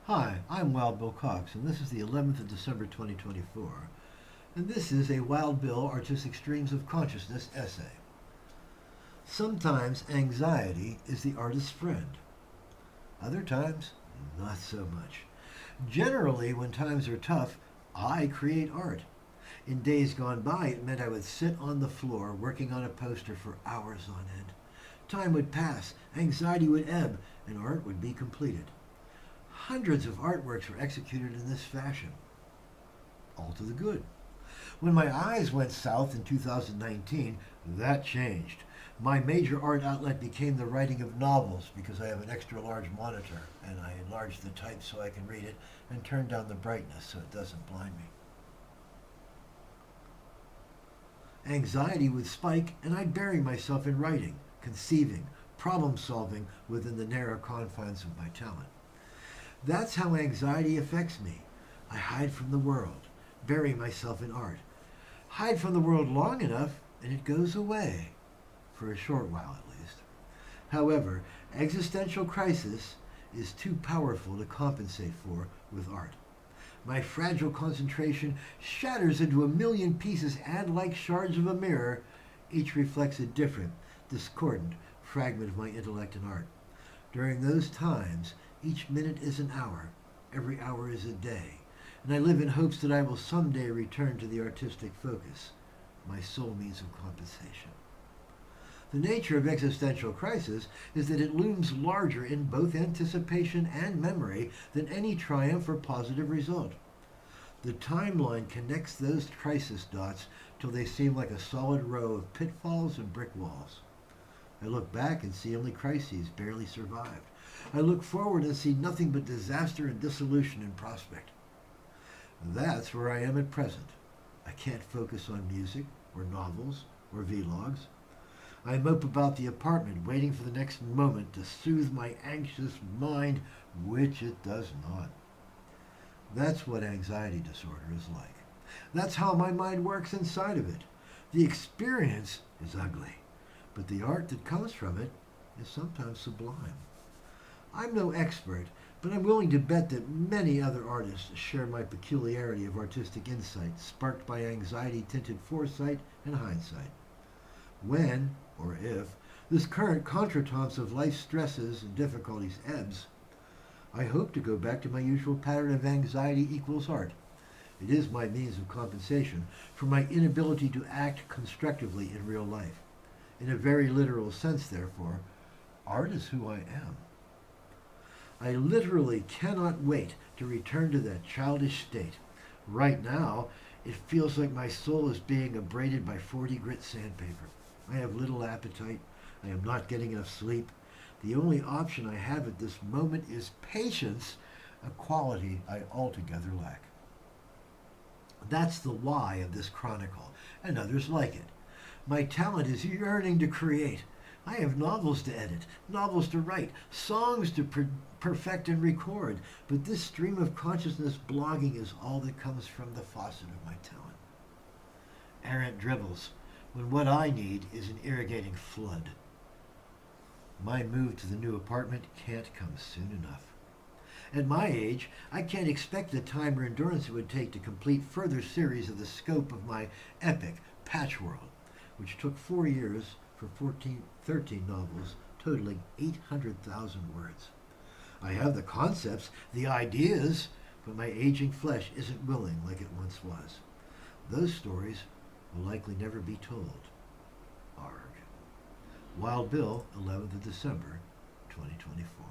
Hi, I'm Wild Bill Cox, and this is the 11th of December 2024, and this is a Wild Bill Artistic Streams of Consciousness essay. Sometimes anxiety is the artist's friend. Other times, not so much. Generally, when times are tough, I create art. In days gone by, it meant I would sit on the floor working on a poster for hours on end. Time would pass, anxiety would ebb, and art would be completed. Hundreds of artworks were executed in this fashion, all to the good. When my eyes went south in 2019, that changed. My major art outlet became the writing of novels because I have an extra large monitor and I enlarged the type so I can read it and turn down the brightness so it doesn't blind me. Anxiety would spike and I'd bury myself in writing, conceiving, problem solving within the narrow confines of my talent. That's how anxiety affects me. I hide from the world, bury myself in art. Hide from the world long enough and it goes away, for a short while at least. However, existential crisis is too powerful to compensate for with art. My fragile concentration shatters into a million pieces and, like shards of a mirror, each reflects a different, discordant fragment of my intellect and art. During those times, each minute is an hour, every hour is a day, and I live in hopes that I will someday return to the artistic focus, my sole means of compensation. The nature of existential crisis is that it looms larger in both anticipation and memory than any triumph or positive result. The timeline connects those crisis dots till they seem like a solid row of pitfalls and brick walls. I look back and see only crises barely survived. I look forward and see nothing but disaster and dissolution in prospect. That's where I am at present. I can't focus on music, or novels, or vlogs. I mope about the apartment, waiting for the next moment to soothe my anxious mind, which it does not. That's what anxiety disorder is like. That's how my mind works inside of it. The experience is ugly, but the art that comes from it is sometimes sublime. I'm no expert, but I'm willing to bet that many other artists share my peculiarity of artistic insight sparked by anxiety-tinted foresight and hindsight. When, or if, this current contretemps of life's stresses and difficulties ebbs, I hope to go back to my usual pattern of anxiety equals art. It is my means of compensation for my inability to act constructively in real life. In a very literal sense, therefore, art is who I am. I literally cannot wait to return to that childish state. Right now, it feels like my soul is being abraded by 40 grit sandpaper. I have little appetite. I am not getting enough sleep. The only option I have at this moment is patience, a quality I altogether lack. That's the why of this chronicle, and others like it. My talent is yearning to create. I have novels to edit, novels to write, songs to perfect and record, but this stream of consciousness blogging is all that comes from the faucet of my talent. Errant dribbles, when what I need is an irrigating flood. My move to the new apartment can't come soon enough. At my age, I can't expect the time or endurance it would take to complete further series of the scope of my epic Patchworld, which took 4 years for 13 novels, totaling 800,000 words. I have the concepts, the ideas, but my aging flesh isn't willing like it once was. Those stories will likely never be told. Arg. Wild Bill, 11th of December, 2024.